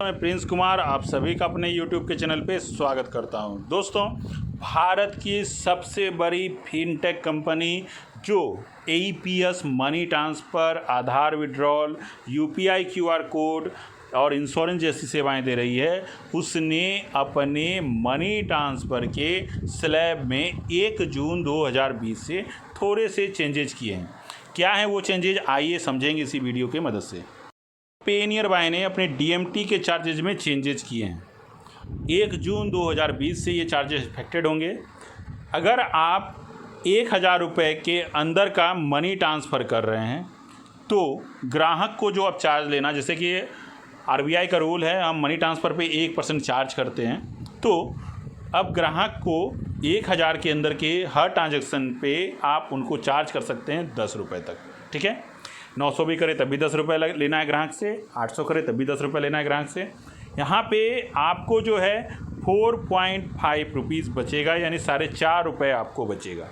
मैं प्रिंस कुमार आप सभी का अपने YouTube के चैनल पे स्वागत करता हूं। दोस्तों, भारत की सबसे बड़ी फिनटेक कंपनी जो AEPS मनी ट्रांसफ़र, आधार विड्रॉल, UPI QR कोड और इंश्योरेंस जैसी सेवाएं दे रही है, उसने अपने मनी ट्रांसफ़र के स्लैब में 1 जून 2020 से थोड़े से चेंजेज किए हैं। क्या हैं वो चेंजेज, आइए समझेंगे इसी वीडियो की मदद से। पेनियर बाय ने अपने DMT के चार्जेज में चेंजेस किए हैं। 1 जून 2020 से ये चार्जेस इफेक्टेड होंगे। अगर आप 1000 रुपये के अंदर का मनी ट्रांसफ़र कर रहे हैं तो ग्राहक को जो अब चार्ज लेना, जैसे कि RBI का रूल है, हम मनी ट्रांसफ़र पे 1% चार्ज करते हैं, तो अब ग्राहक को 1000 के अंदर के हर ट्रांजैक्शन पे आप उनको चार्ज कर सकते हैं 10 रुपये तक। ठीक है, 900 भी करे तब भी 10 रुपये लेना है ग्राहक से, 800 करे तब भी 10 रुपये लेना है ग्राहक से। यहाँ पे आपको जो है 4.5 रुपीज़ बचेगा, यानी 4.5 रुपये आपको बचेगा।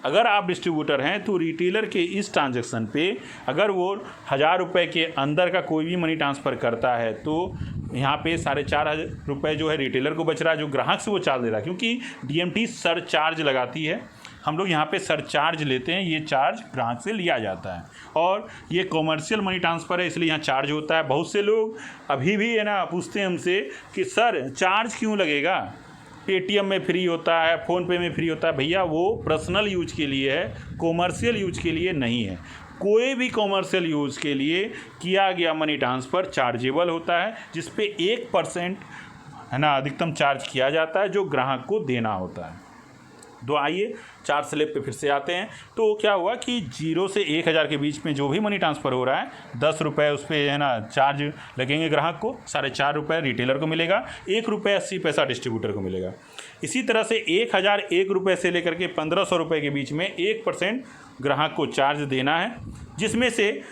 अगर आप डिस्ट्रीब्यूटर हैं तो रिटेलर के इस ट्रांजैक्शन पे अगर वो 1000 रुपये के अंदर का कोई भी मनी ट्रांसफ़र करता है तो यहाँ पे 4.5 रुपये जो है रिटेलर को बच रहा है, जो ग्राहक से वो चार्ज ले रहा है, क्योंकि DMT सरचार्ज लगाती है। हम लोग यहाँ पे सरचार्ज लेते हैं, ये चार्ज ग्राहक से लिया जाता है और ये कॉमर्शियल मनी ट्रांसफ़र है, इसलिए यहाँ चार्ज होता है। बहुत से लोग अभी भी है ना पूछते हैं हमसे कि सर चार्ज क्यों लगेगा, पेटीएम में फ्री होता है, फ़ोनपे में फ्री होता है। भैया वो पर्सनल यूज के लिए है, कॉमर्शियल यूज के लिए नहीं है। कोई भी कॉमर्शियल यूज के लिए किया गया मनी ट्रांसफ़र चार्जेबल होता है, जिस पे 1% है ना अधिकतम चार्ज किया जाता है, जो ग्राहक को देना होता है। तो आइए 4 स्लैब पे फिर से आते हैं। तो क्या हुआ कि 0 से 1000 के बीच में जो भी मनी ट्रांसफ़र हो रहा है, 10 रुपये उस पर है ना चार्ज लगेंगे ग्राहक को, 4.5 रुपये रिटेलर को मिलेगा, 1 रुपये 80 पैसा डिस्ट्रीब्यूटर को मिलेगा। इसी तरह से 1001 रुपये से लेकर के 1500 रुपये के बीच में 1% ग्राहक को चार्ज देना है, जिसमें से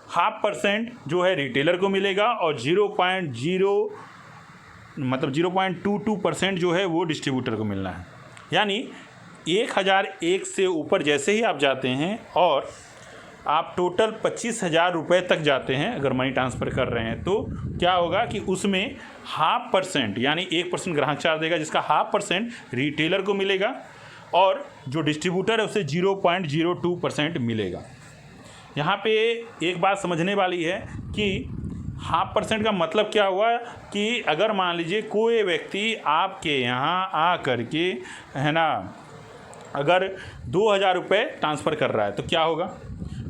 0.5% जो है रिटेलर को मिलेगा और 0.22% जो है वो डिस्ट्रीब्यूटर को मिलना है। यानी 1001 से ऊपर जैसे ही आप जाते हैं और आप टोटल 25,000 रुपये तक जाते हैं अगर मनी ट्रांसफ़र कर रहे हैं, तो क्या होगा कि उसमें 0.5% यानी 1% ग्राहक चार्ज देगा, जिसका 0.5% रिटेलर को मिलेगा और जो डिस्ट्रीब्यूटर है उसे 0.02% मिलेगा। यहाँ पे एक बात समझने वाली है कि 0.5% का मतलब क्या हुआ कि अगर मान लीजिए कोई व्यक्ति आपके यहाँ आ कर के है ना अगर 2000 रुपये ट्रांसफ़र कर रहा है तो क्या होगा,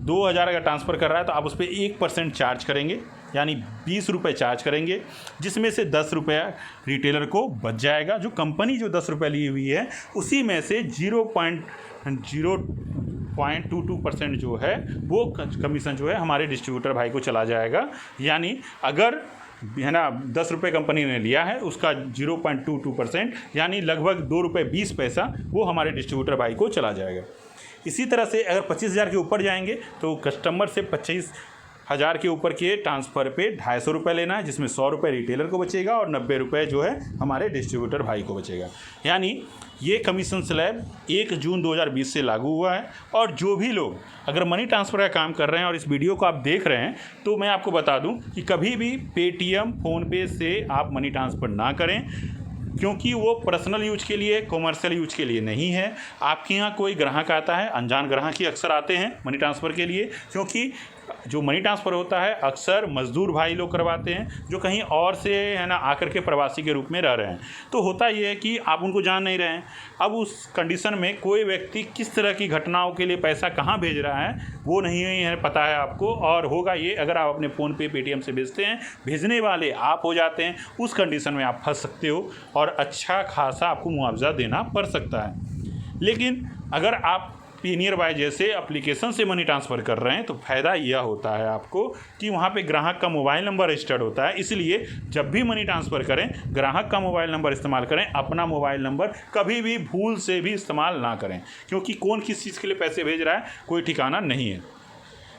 2000 अगर ट्रांसफ़र कर रहा है तो आप उस पर 1% चार्ज करेंगे, यानी 20 रुपये चार्ज करेंगे, जिसमें से 10 रुपये रिटेलर को बच जाएगा। जो कंपनी जो 10 रुपये ली हुई है उसी में से 0.22% जो है वो कमीशन जो है हमारे डिस्ट्रीब्यूटर भाई को चला जाएगा। यानी अगर है ना 10 रुपये कंपनी ने लिया है, उसका 0.22% यानी लगभग 2 रुपये 20 पैसा वो हमारे डिस्ट्रीब्यूटर भाई को चला जाएगा। इसी तरह से अगर 25,000 के ऊपर जाएंगे तो कस्टमर से 25,000 के ऊपर के ट्रांसफ़र पे 250 रुपये लेना है, जिसमें 100 रुपये रिटेलर को बचेगा और 90 रुपये जो है हमारे डिस्ट्रीब्यूटर भाई को बचेगा। यानी ये कमीशन स्लैब 1 जून 2020 से लागू हुआ है। और जो भी लोग अगर मनी ट्रांसफ़र का काम कर रहे हैं और इस वीडियो को आप देख रहे हैं, तो मैं आपको बता दूं कि कभी भी पेटीएम, फ़ोनपे से आप मनी ट्रांसफ़र ना करें, क्योंकि वो पर्सनल यूज के लिए, कॉमर्शियल यूज के लिए नहीं है। आपके यहाँ कोई ग्राहक आता है, अनजान ग्राहक ही अक्सर आते हैं मनी ट्रांसफ़र के लिए, क्योंकि जो मनी ट्रांसफ़र होता है अक्सर मज़दूर भाई लोग करवाते हैं, जो कहीं और से है ना आकर के प्रवासी के रूप में रह रहे हैं। तो होता ये है कि आप उनको जान नहीं रहे हैं। अब उस कंडीशन में कोई व्यक्ति किस तरह की घटनाओं के लिए पैसा कहाँ भेज रहा है वो नहीं है पता है आपको, और होगा ये अगर आप अपने फ़ोनपे, पेटीएम से भेजते हैं, भेजने वाले आप हो जाते हैं, उस कंडीशन में आप फंस सकते हो और अच्छा खासा आपको मुआवजा देना पड़ सकता है। लेकिन अगर आप पेनियर बाय जैसे एप्लीकेशन से मनी ट्रांसफ़र कर रहे हैं तो फ़ायदा यह होता है आपको कि वहाँ पे ग्राहक का मोबाइल नंबर रजिस्टर्ड होता है। इसलिए जब भी मनी ट्रांसफ़र करें, ग्राहक का मोबाइल नंबर इस्तेमाल करें, अपना मोबाइल नंबर कभी भी भूल से भी इस्तेमाल ना करें, क्योंकि कौन किस चीज़ के लिए पैसे भेज रहा है कोई ठिकाना नहीं है।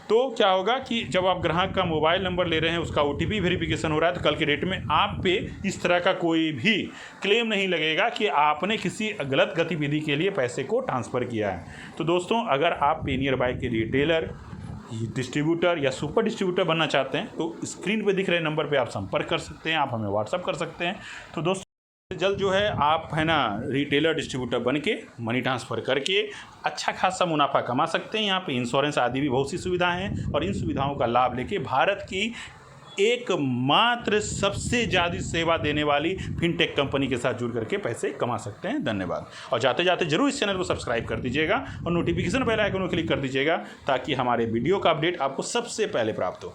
तो क्या होगा कि जब आप ग्राहक का मोबाइल नंबर ले रहे हैं, उसका OTP वेरिफिकेशन हो रहा है, तो कल के डेट में आप पे इस तरह का कोई भी क्लेम नहीं लगेगा कि आपने किसी गलत गतिविधि के लिए पैसे को ट्रांसफ़र किया है। तो दोस्तों, अगर आप पेनियर बाय के रिटेलर डिस्ट्रीब्यूटर या सुपर डिस्ट्रीब्यूटर बनना चाहते हैं तो स्क्रीन पे दिख रहे नंबर पे आप संपर्क कर सकते हैं, आप हमें व्हाट्सअप कर सकते हैं। तो दोस्तों जल्द जो है आप है ना रिटेलर डिस्ट्रीब्यूटर बन के मनी ट्रांसफ़र करके अच्छा खासा मुनाफा कमा सकते हैं। यहाँ पे इंश्योरेंस आदि भी बहुत सी सुविधाएं हैं और इन सुविधाओं का लाभ लेके भारत की एकमात्र सबसे ज़्यादा सेवा देने वाली फिनटेक कंपनी के साथ जुड़ करके पैसे कमा सकते हैं। धन्यवाद। और जाते जाते जरूर इस चैनल को सब्सक्राइब कर दीजिएगा और नोटिफिकेशन बेल आइकन को क्लिक कर दीजिएगा ताकि हमारे वीडियो का अपडेट आपको सबसे पहले प्राप्त हो।